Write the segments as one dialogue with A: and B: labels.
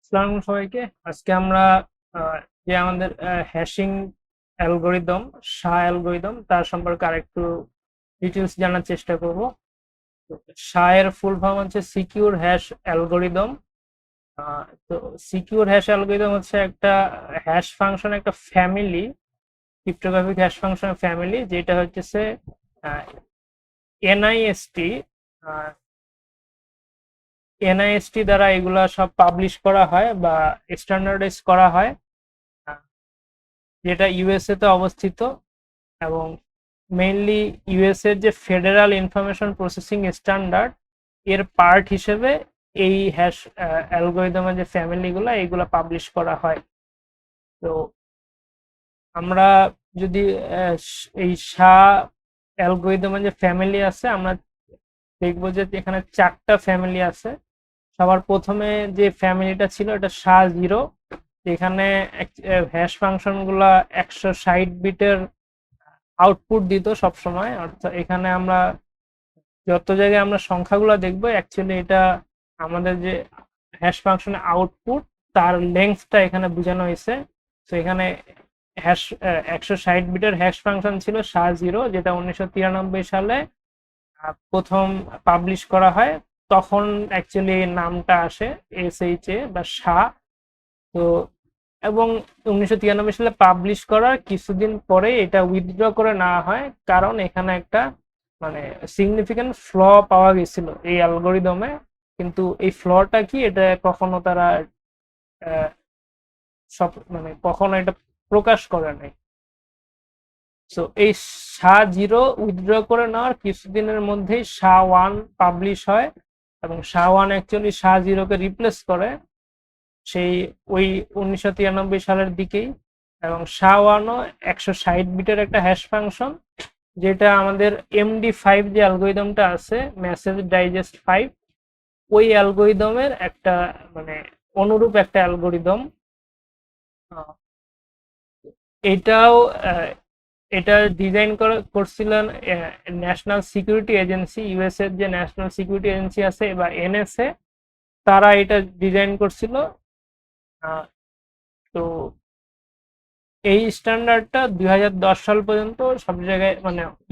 A: আসসালামু আলাইকুম সবাইকে। আজকে আমরা যে আমাদের হ্যাশিং অ্যালগরিদম, SHA অ্যালগরিদম তার সম্পর্কে আরেকটু ডিটেলস জানার চেষ্টা করব। SHA এর ফুল ফর্ম হচ্ছে সিকিউর হ্যাশ অ্যালগরিদম। তো সিকিউর হ্যাশ অ্যালগরিদম হচ্ছে একটা হ্যাশ ফাংশন, একটা ফ্যামিলি, ক্রিপ্টোগ্রাফিক হ্যাশ ফাংশনের ফ্যামিলি, যেটা হচ্ছে এনআইএসটি এনআইএসটি দ্বারা এগুলা সব পাবলিশ করা হয় বা স্ট্যান্ডার্ডাইজ করা হয়, যেটা ইউএসএ তে অবস্থিত। এবং মেইনলি ইউএস এর যে ফেডারাল ইনফরমেশন প্রসেসিং স্ট্যান্ডার্ড এর পার্ট হিসেবে এই হ্যাশ অ্যালগরিদমের যে ফ্যামিলিগুলো এগুলো পাবলিশ করা হয়। তো আমরা যদি এই SHA অ্যালগরিদমের যে ফ্যামিলি আছে, আমরা দেখবো যে এখানে 4টা ফ্যামিলি আছে। সবার প্রথমে যে ফ্যামিলিটা ছিল এটা SHA-0। এখানে হ্যাশ ফাংশন গুলা 160 বিটের আউটপুট দিত সব সময়। অর্থাৎ এখানে আমরা যত জায়গায় আমরা সংখ্যাগুলো দেখবো, অ্যাকচুয়ালি এটা আমাদের যে হ্যাশ ফাংশনের আউটপুট তার লেন্থটা এখানে বোঝানো হয়েছে। তো এখানে হ্যাশ 160 বিটের হ্যাশ ফাংশন ছিল SHA-0, যেটা 1993 সালে প্রথম পাবলিশ করা হয়। তখন অ্যাকচুয়ালি নামটা আসে SHA বা SHA। তো এবং 1993 সালে পাবলিশ করার কিছুদিন পরে এটা উইথড্র করে নেওয়া হয়, কারণ এখানে একটা মানে সিগনিফিক্যান্ট ফ্ল পাওয়া গেছিল এই অ্যালগরিদমে। কিন্তু এই ফ্লটা কি, এটা কখনো তারা সব কখনো এটা প্রকাশ করে নাই। সো এই SHA-0 উইথড্র করে নেওয়ার কিছুদিনের মধ্যেই SHA-1 পাবলিশ হয়, এবং SHA-1 অ্যাকচুয়ালি SHA-0 কে রিপ্লেস করে সেই ওই 1993 সালের দিকেই। এবং SHA-1ও 160 বিটের একটা হ্যাশ ফাংশন, যেটা আমাদের MD5 যে অ্যালগরিদমটা আছে, মেসেজ ডাইজেস্ট 5, ওই অ্যালগরিদমের একটা অনুরূপ একটা অ্যালগরিদম। এটাও এটা ডিজাইন করছিলেন ন্যাশনাল সিকিউরিটি এজেন্সি, ইউএস এর যে ন্যাশনাল সিকিউরিটি এজেন্সি আছে বা এনএসএ, তারা এটা ডিজাইন করছিল। তো এই স্ট্যান্ডার্ডটা 2010 সাল পর্যন্ত সব জায়গায়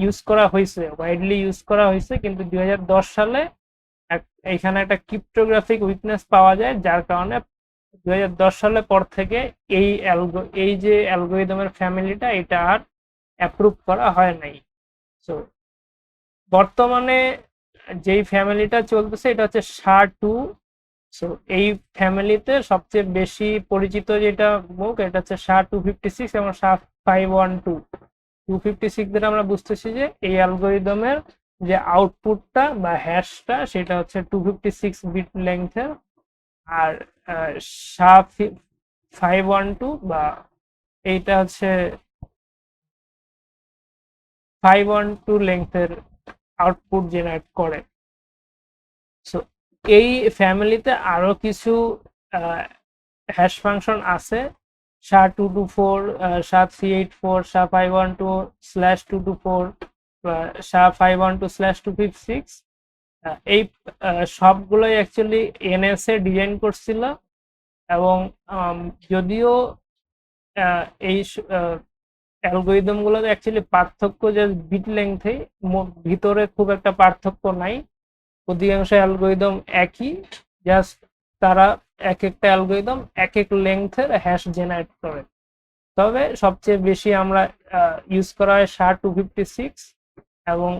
A: ইউজ করা হয়েছে, ওয়াইডলি ইউজ করা হয়েছে। কিন্তু 2010 সালে এখানে একটা ক্রিপ্টোগ্রাফিক উইকনেস পাওয়া যায়, যার কারণে 2010 সালের পর থেকে এই যে অ্যালগরিদমের ফ্যামিলিটা এটা আর অ্যাপ্রুভ করা হয় নাই। সো বর্তমানে যেই ফ্যামিলিটা চলতেছে এটা হচ্ছে SHA-2। সো এই ফ্যামিলিতে সবচেয়ে বেশি পরিচিত যেটা মুখ, এটা হচ্ছে SHA-256 এবং SHA-512। 256 দ্বারা আমরা বুঝতেছি যে এই অ্যালগরিদমের যে আউটপুটটা বা হ্যাশটা সেটা হচ্ছে 256 বিট লেংথের। আর SHA-512 বা এইটা হচ্ছে 512 লেংথের আউটপুট জেনারেট করে। সো এই ফ্যামিলিতে আরো কিছু হ্যাশ ফাংশন আছে, SHA-224, SHA-384, SHA-512/224 বা SHA-512/256। এই সবগুলোই অ্যাকচুয়ালি এনএসএ ডিজাইন করছিল। এবং যদিও এই অ্যালগরিদম গুলোতে অ্যাকচুয়ালি পার্থক্য যে বিট লেংথে, ভিতরে খুব একটা পার্থক্য নাই। অধিকাংশ অ্যালগরিদম একই, জাস্ট তারা এক একটা অ্যালগরিদম এক এক লেংথের হ্যাশ জেনারেট করে। তবে সবচেয়ে বেশি আমরা ইউজ করা হয় SHA-256 এবং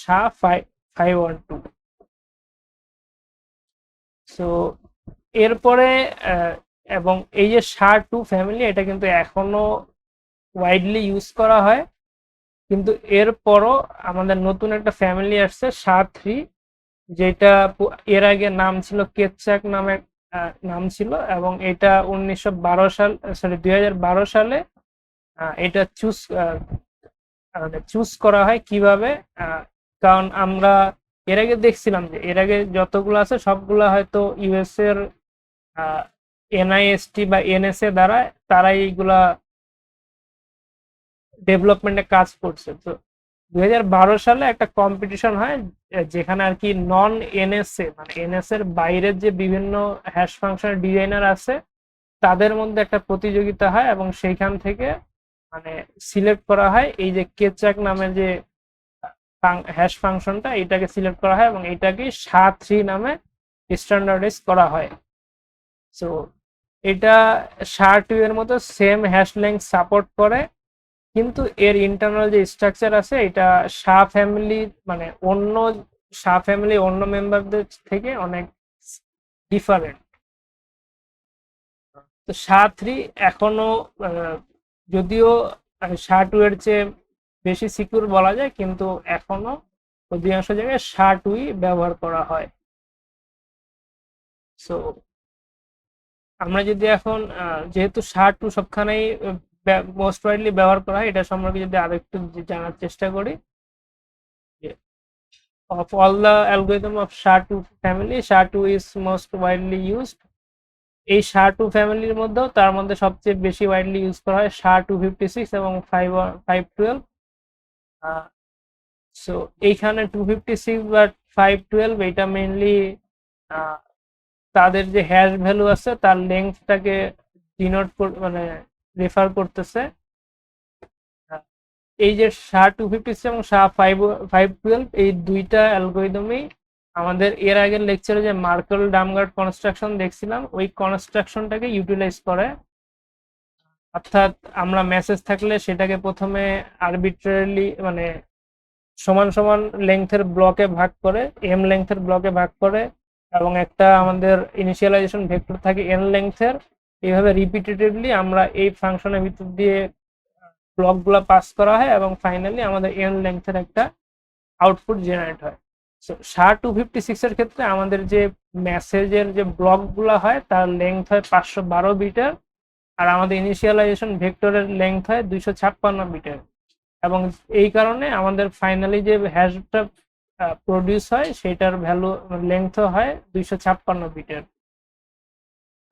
A: SHA-512। সো এরপরে এবং এই যে SHA-2 ফ্যামিলি, এটা কিন্তু এখনো ওয়াইডলি ইউজ করা হয়। কিন্তু এরপরও আমাদের নতুন একটা ফ্যামিলি আসছে SHA-3, যেটা এর আগে নাম ছিল কেচ্চাক নামে নাম ছিল। এবং এটা 2012 সালে এটা চুজ করা হয় কিভাবে। কারণ আমরা এর আগে দেখছিলাম যে এর আগে যতগুলো আছে সবগুলো হয়তো ইউএস এর এনআইএসটি বা এনএসএ দ্বারা তারা এইগুলা ডেভেলপমেন্টে কাজ করছে। তো 2012 সালে একটা কম্পিটিশন হয় যেখানে আর কি নন এনএসএ মানে এনএস এর বাইরের যে বিভিন্ন হ্যাশ ফাংশনের ডিজাইনার আছে তাদের মধ্যে একটা প্রতিযোগিতা হয় এবং সেইখান থেকে মানে সিলেক্ট করা হয় এই যে কেচাক নামের যে হ্যাশ ফাংশনটা, এটাকে সিলেক্ট করা হয় এবং এটাকে SHA-3 নামে স্ট্যান্ডার্ডাইজ করা হয়। সো এটা SHA-2 এর মতো সেম হ্যাশ লেংথ সাপোর্ট করে, কিন্তু এর ইন্টারনাল যে স্ট্রাকচার আছে এটা SHA ফ্যামিলি মানে অন্য SHA ফ্যামিলি অন্য মেম্বারদের থেকে অনেক ডিফারেন্ট। তো SHA-3 এখনো যদিও SHA-2 এর চেয়ে বেশি সিকিউর বলা যায়, কিন্তু এখনো অধিকাংশ জায়গায় SHA-2 ব্যবহার করা হয়। সো আমরা যদি এখন যেহেতু SHA-2 সবখানেই মোস্ট ওয়াইডলি ব্যবহার করা হয়, এটা সম্পর্কে যদি আরেকটু জানার চেষ্টা করি, of all the algorithm of SHA-2 family, SHA-2 is most widely used. এই SHA-2 ফ্যামিলির মধ্যেও তার মধ্যে সবচেয়ে বেশি ওয়াইডলি ইউজ করা হয় SHA-256 এবং 512। সো এইখানে 256 বা 512 এটা মেইনলি তাদের যে হ্যাশ ভ্যালু আছে তার লেংথটাকে ডিনোট মানে রেফার করতেছে। এই যে SHA-256 এবং SHA-512 এই দুইটা অ্যালগরিদমই আমাদের এর আগের লেকচারে যে মার্কেল ডামগার্ড কনস্ট্রাকশন দেখছিলাম ওই কনস্ট্রাকশনটাকে ইউটিলাইজ করে। অর্থাৎ আমরা মেসেজ থাকলে সেটাকে প্রথমে আরবিট্রারিলি মানে সমান সমান লেংথের ব্লকে ভাগ করে, এম লেংথের ব্লকে ভাগ করে, এবং একটা আমাদের ইনিশিয়ালাইজেশন ভেক্টর থাকে এন লেংথের। এইভাবে রিপিটেটিভলি আমরা এই ফাংশনের ভিতর দিয়ে ব্লকগুলো পাস করা হয় এবং ফাইনালি আমাদের এন লেংথের একটা আউটপুট জেনারেট হয়। সো SHA-256 এর ক্ষেত্রে আমাদের যে মেসেজের যে ব্লকগুলো হয় তার লেংথ হয় 512 বিটের, আর আমাদের ইনিশিয়ালাইজেশন ভেক্টরের লেংথ হয় 256 বিটের, এবং এই কারণে আমাদের ফাইনালি যে হ্যাশটা প্রডিউস হয় সেটার ভ্যালু লেংথ হয় 256 বিটের।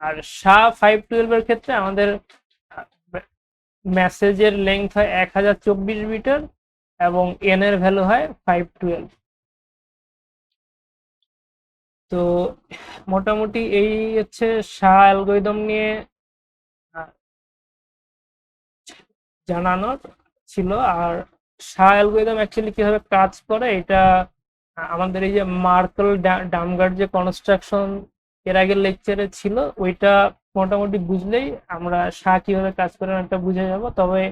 A: আর SHA-512 এর ক্ষেত্রে আমাদের মেসেজের লেংথ হয় 1024 বিটের এবং এন এর ভ্যালু হয় 512। তো মোটামুটি এই হচ্ছে SHA অ্যালগরিদম নিয়ে জানানোর ছিল। আর SHA অ্যালগরিদম অ্যাকচুয়ালি কিভাবে কাজ করে এটা আমাদের এই যে মার্কেল ডামগার্ড যে কনস্ট্রাকশন এর আগের লেকচারে ছিল ওইটা মোটামুটি বুঝলেই আমরা SHA কিভাবে কাজ করে এটা বুঝে যাব। তবে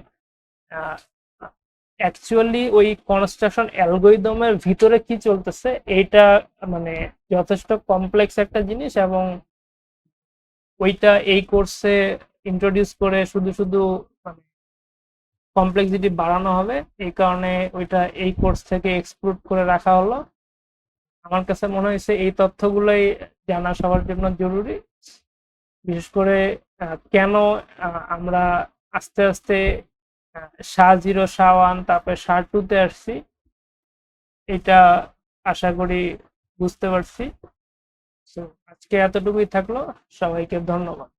A: অ্যাকচুয়ালি ওই কনস্ট্রাকশন অ্যালগরিদমের ভিতরে কি চলতেছে এইটা মানে যথেষ্ট কমপ্লেক্স একটা জিনিস, এবং ওইটা এই কোর্সে ইন্ট্রোডিউস করে শুধু শুধু মানে কমপ্লেক্সিটি বাড়ানো হবে, এই কারণে ওইটা এই কোর্স থেকে এক্সক্লুড করে রাখা হলো। আমার কাছে মনে হয়েছে এই তথ্যগুলোই জানা সবার জন্য জরুরি, বিশেষ করে কেন আমরা আস্তে আস্তে SHA-0 SHA-1 তারপরে SHA-2 তে আসছি, এটা আশা করি বুঝতে পারছি। আজকে এতটুকুই থাকলো, সবাইকে ধন্যবাদ।